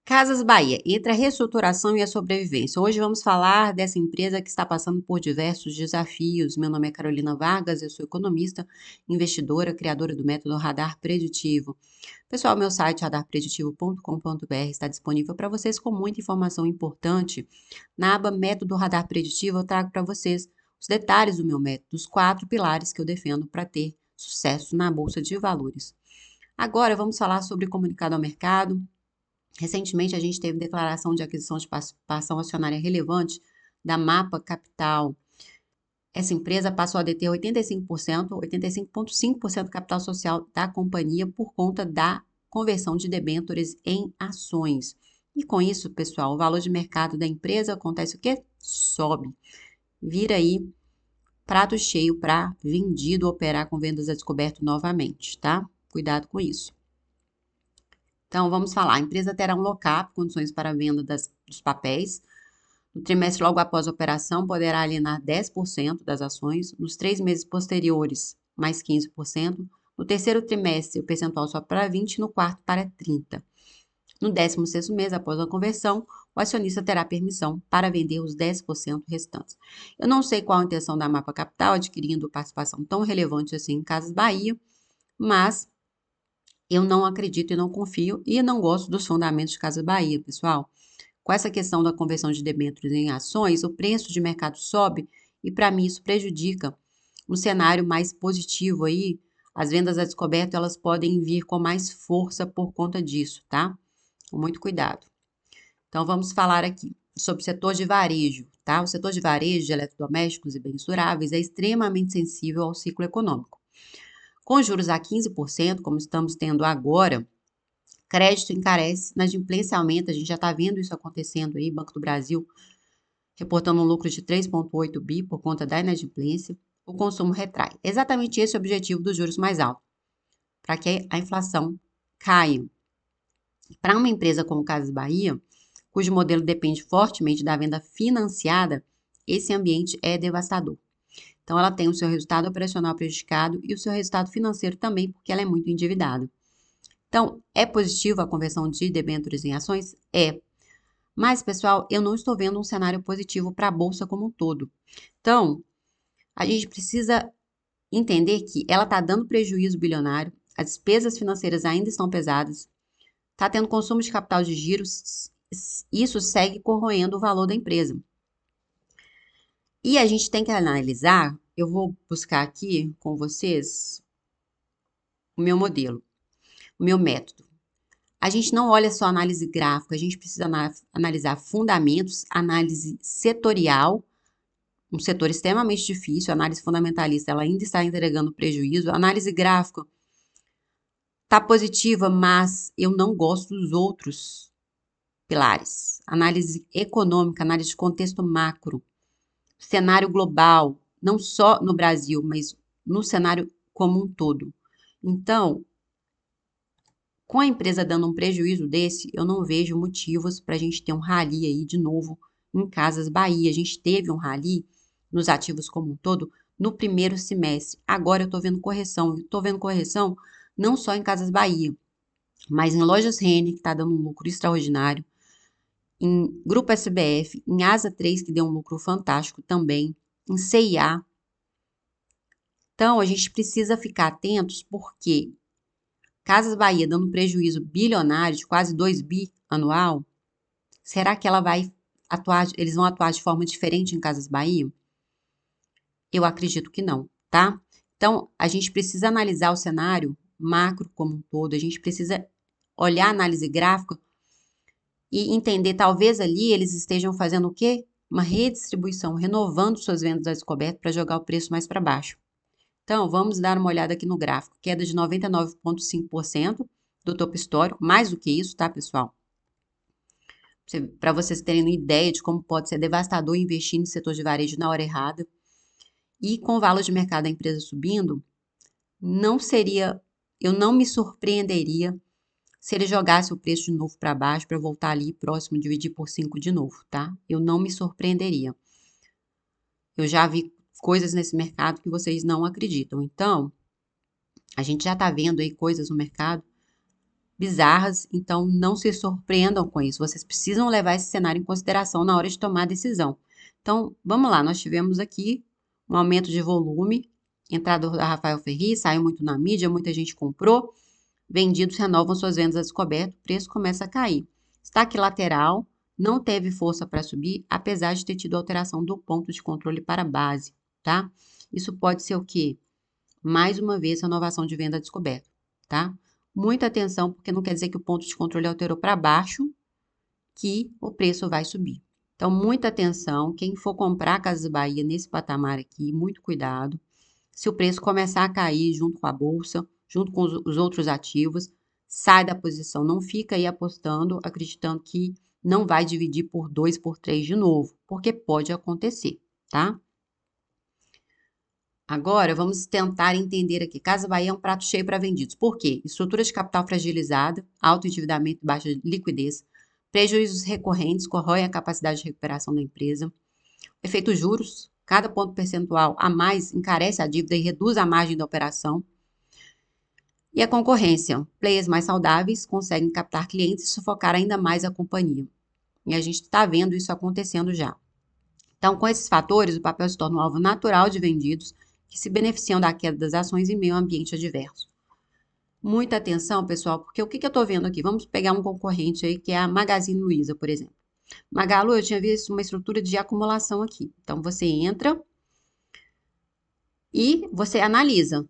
Casas Bahia, entre a reestruturação e a sobrevivência. Hoje vamos falar dessa empresa que está passando por diversos desafios. Meu nome é Carolina Vargas, eu sou economista, investidora, criadora do método Radar Preditivo. Pessoal, meu site radarpreditivo.com.br está disponível para vocês com muita informação importante. Na aba Método Radar Preditivo, eu trago para vocês os detalhes do meu método, os 4 pilares que eu defendo para ter sucesso na Bolsa de Valores. Agora vamos falar sobre comunicado ao mercado. Recentemente, a gente teve declaração de aquisição de participação acionária relevante da Mapa Capital. Essa empresa passou a deter 85,5% do capital social da companhia por conta da conversão de debêntures em ações. E com isso, pessoal, o valor de mercado da empresa acontece o quê? Sobe. Vira aí prato cheio para vendido operar com vendas a descoberto novamente, tá? Cuidado com isso. Então, vamos falar. A empresa terá um lock-up, condições para a venda dos papéis. No trimestre logo após a operação, poderá alienar 10% das ações. Nos 3 meses posteriores, mais 15%. No terceiro trimestre, o percentual sobe para 20%, no quarto para 30%. No 16º mês, após a conversão, o acionista terá permissão para vender os 10% restantes. Eu não sei qual a intenção da Mapa Capital adquirindo participação tão relevante assim em Casas Bahia, mas eu não acredito e não confio e não gosto dos fundamentos de Casas Bahia, pessoal. Com essa questão da conversão de debêntures em ações, o preço de mercado sobe e para mim isso prejudica um cenário mais positivo aí. As vendas a descoberto, elas podem vir com mais força por conta disso, tá? Com muito cuidado. Então vamos falar aqui sobre o setor de varejo, tá? O setor de varejo de eletrodomésticos e bens duráveis é extremamente sensível ao ciclo econômico. Com juros a 15%, como estamos tendo agora, crédito encarece, inadimplência aumenta, a gente já está vendo isso acontecendo aí, Banco do Brasil reportando um lucro de 3,8 bi por conta da inadimplência, o consumo retrai. Exatamente esse é o objetivo dos juros mais altos, para que a inflação caia. Para uma empresa como Casas Bahia, cujo modelo depende fortemente da venda financiada, esse ambiente é devastador. Então, ela tem o seu resultado operacional prejudicado e o seu resultado financeiro também, porque ela é muito endividada. Então, é positivo a conversão de debêntures em ações? É. Mas, pessoal, eu não estou vendo um cenário positivo para a Bolsa como um todo. Então, a gente precisa entender que ela está dando prejuízo bilionário, as despesas financeiras ainda estão pesadas, está tendo consumo de capital de giros, isso segue corroendo o valor da empresa. E a gente tem que analisar, eu vou buscar aqui com vocês o meu modelo, o meu método. A gente não olha só análise gráfica, a gente precisa analisar fundamentos, análise setorial, um setor extremamente difícil, a análise fundamentalista, ela ainda está entregando prejuízo, a análise gráfica está positiva, mas eu não gosto dos outros pilares. Análise econômica, análise de contexto macro, cenário global, não só no Brasil, mas no cenário como um todo. Então, com a empresa dando um prejuízo desse, eu não vejo motivos para a gente ter um rally aí de novo em Casas Bahia. A gente teve um rally nos ativos como um todo no primeiro semestre. Agora eu estou vendo correção. Estou vendo correção não só em Casas Bahia, mas em Lojas Renner, que está dando um lucro extraordinário, em Grupo SBF, em Asa 3, que deu um lucro fantástico também, em CIA. Então, a gente precisa ficar atentos porque Casas Bahia dando um prejuízo bilionário de quase 2 bi anual, será que ela vai atuar, eles vão atuar de forma diferente em Casas Bahia? Eu acredito que não, tá? Então, a gente precisa analisar o cenário macro como um todo, a gente precisa olhar a análise gráfica e entender, talvez ali eles estejam fazendo o quê? Uma redistribuição, renovando suas vendas a descoberto para jogar o preço mais para baixo. Então, vamos dar uma olhada aqui no gráfico. Queda de 99,5% do topo histórico, mais do que isso, tá, pessoal? Para vocês terem uma ideia de como pode ser devastador investir no setor de varejo na hora errada. E com o valor de mercado da empresa subindo, eu não me surpreenderia se ele jogasse o preço de novo para baixo para voltar ali próximo, dividir por 5 de novo, tá? Eu não me surpreenderia. Eu já vi coisas nesse mercado que vocês não acreditam. Então, a gente já está vendo aí coisas no mercado bizarras, então não se surpreendam com isso. Vocês precisam levar esse cenário em consideração na hora de tomar a decisão. Então, vamos lá, nós tivemos aqui um aumento de volume, entrada da Rafael Ferri, saiu muito na mídia, muita gente comprou, vendidos renovam suas vendas a descoberto, o preço começa a cair. Destaque lateral, não teve força para subir, apesar de ter tido alteração do ponto de controle para a base, tá? Isso pode ser o quê? Mais uma vez, renovação de venda a descoberto, tá? Muita atenção, porque não quer dizer que o ponto de controle alterou para baixo, que o preço vai subir. Então, muita atenção, quem for comprar Casas Bahia nesse patamar aqui, muito cuidado. Se o preço começar a cair junto com a bolsa, junto com os outros ativos, sai da posição, não fica aí apostando, acreditando que não vai dividir por 2, por 3 de novo, porque pode acontecer, tá? Agora, vamos tentar entender aqui. Casa Bahia é um prato cheio para vendidos. Por quê? Estrutura de capital fragilizada, alto endividamento e baixa liquidez, prejuízos recorrentes corroem a capacidade de recuperação da empresa, efeito juros, cada ponto percentual a mais encarece a dívida e reduz a margem da operação. E a concorrência, players mais saudáveis conseguem captar clientes e sufocar ainda mais a companhia. E a gente está vendo isso acontecendo já. Então, com esses fatores, o papel se torna um alvo natural de vendidos que se beneficiam da queda das ações em meio a ambiente adverso. Muita atenção, pessoal, porque o que eu estou vendo aqui? Vamos pegar um concorrente aí, que é a Magazine Luiza, por exemplo. Magalu, eu tinha visto uma estrutura de acumulação aqui. Então, você entra e você analisa.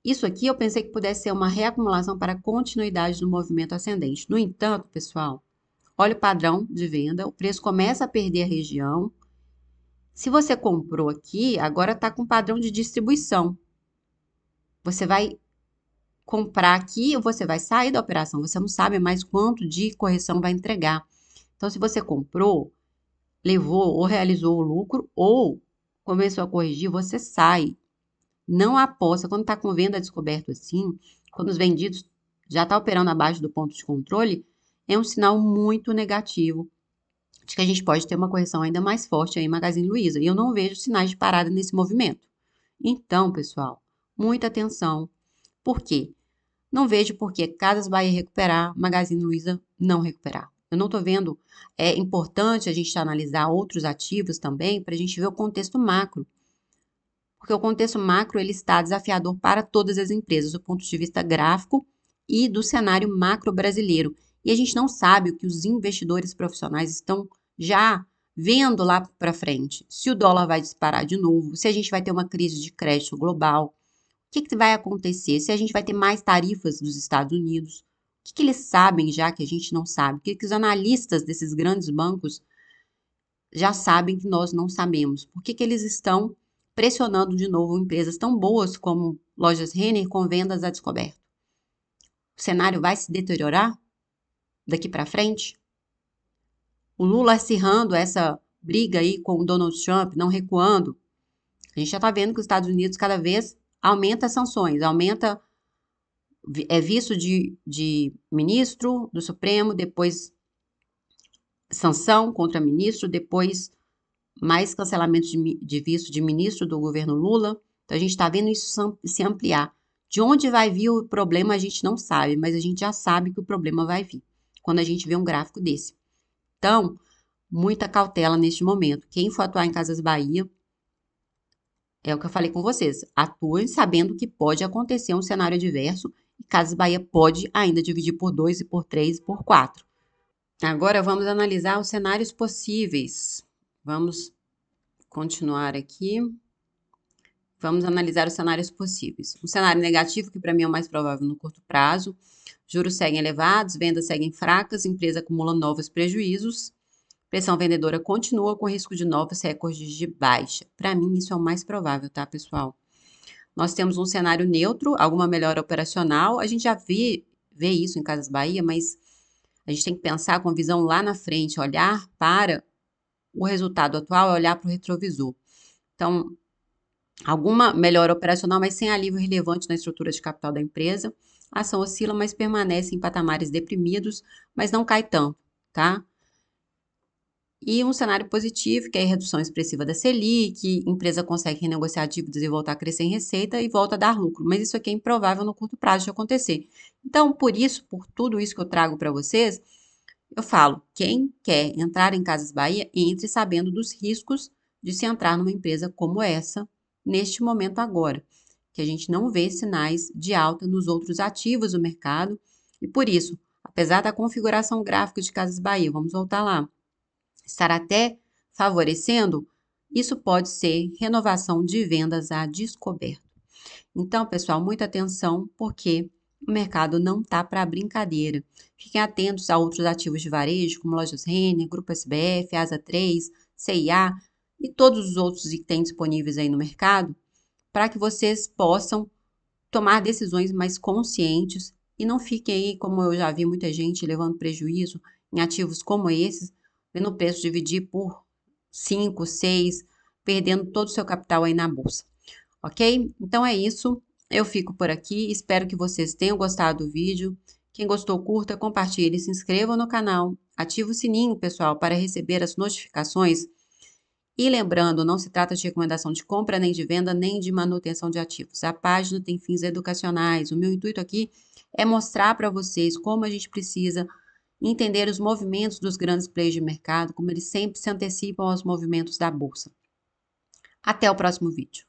Isso aqui eu pensei que pudesse ser uma reacumulação para continuidade do movimento ascendente. No entanto, pessoal, olha o padrão de venda, o preço começa a perder a região. Se você comprou aqui, agora está com padrão de distribuição. Você vai comprar aqui ou você vai sair da operação. Você não sabe mais quanto de correção vai entregar. Então, se você comprou, levou ou realizou o lucro ou começou a corrigir, você sai. Não aposta. Quando está com venda descoberto assim, quando os vendidos já estão operando abaixo do ponto de controle, é um sinal muito negativo de que a gente pode ter uma correção ainda mais forte aí em Magazine Luiza. E eu não vejo sinais de parada nesse movimento. Então, pessoal, muita atenção. Por quê? Não vejo por que Casas Bahia recuperar, Magazine Luiza não recuperar. Eu não estou vendo. É importante a gente analisar outros ativos também para a gente ver o contexto macro. Porque o contexto macro ele está desafiador para todas as empresas, do ponto de vista gráfico e do cenário macro brasileiro. E a gente não sabe o que os investidores profissionais estão já vendo lá para frente. Se o dólar vai disparar de novo, se a gente vai ter uma crise de crédito global, o que vai acontecer? Se a gente vai ter mais tarifas dos Estados Unidos, o que eles sabem já que a gente não sabe? O que os analistas desses grandes bancos já sabem que nós não sabemos? Por que eles estão pressionando de novo empresas tão boas como Lojas Renner com vendas a descoberto? O cenário vai se deteriorar daqui para frente? O Lula acirrando essa briga aí com o Donald Trump, não recuando. A gente já está vendo que os Estados Unidos cada vez aumenta as sanções, aumenta visto de ministro do Supremo, depois sanção contra ministro, depois mais cancelamento de visto de ministro do governo Lula. Então, a gente está vendo isso se ampliar. De onde vai vir o problema, a gente não sabe, mas a gente já sabe que o problema vai vir quando a gente vê um gráfico desse. Então, muita cautela neste momento. Quem for atuar em Casas Bahia, é o que eu falei com vocês, atuem sabendo que pode acontecer um cenário adverso e Casas Bahia pode ainda dividir por 2 e por 3 e por 4. Agora vamos analisar os cenários possíveis. Vamos continuar aqui. Vamos analisar os cenários possíveis. Um cenário negativo, que para mim é o mais provável no curto prazo. Juros seguem elevados, vendas seguem fracas, empresa acumula novos prejuízos. Pressão vendedora continua com risco de novos recordes de baixa. Para mim, isso é o mais provável, tá, pessoal? Nós temos um cenário neutro, alguma melhora operacional. A gente já vê isso em Casas Bahia, mas a gente tem que pensar com visão lá na frente, olhar para o resultado atual, olhar para o retrovisor. Então, alguma melhora operacional, mas sem alívio relevante na estrutura de capital da empresa. A ação oscila, mas permanece em patamares deprimidos, mas não cai tanto, tá? E um cenário positivo, que é a redução expressiva da Selic, empresa consegue renegociar dívidas e voltar a crescer em receita e volta a dar lucro. Mas isso aqui é improvável no curto prazo de acontecer. Então, por isso, por tudo isso que eu trago para vocês, eu falo, quem quer entrar em Casas Bahia, entre sabendo dos riscos de se entrar numa empresa como essa, neste momento agora, que a gente não vê sinais de alta nos outros ativos do mercado. E por isso, apesar da configuração gráfica de Casas Bahia, vamos voltar lá, estar até favorecendo, isso pode ser renovação de vendas a descoberto. Então, pessoal, muita atenção, porque o mercado não está para brincadeira. Fiquem atentos a outros ativos de varejo, como Lojas Renner, Grupo SBF, Asa 3, CIA e todos os outros que tem disponíveis aí no mercado, para que vocês possam tomar decisões mais conscientes e não fiquem aí, como eu já vi muita gente levando prejuízo em ativos como esses, vendo o preço dividir por 5, 6, perdendo todo o seu capital aí na bolsa. Ok? Então é isso. Eu fico por aqui. Espero que vocês tenham gostado do vídeo. Quem gostou, curta, compartilhe, se inscreva no canal, ative o sininho, pessoal, para receber as notificações. E lembrando, não se trata de recomendação de compra, nem de venda, nem de manutenção de ativos. A página tem fins educacionais. O meu intuito aqui é mostrar para vocês como a gente precisa entender os movimentos dos grandes players de mercado, como eles sempre se antecipam aos movimentos da bolsa. Até o próximo vídeo.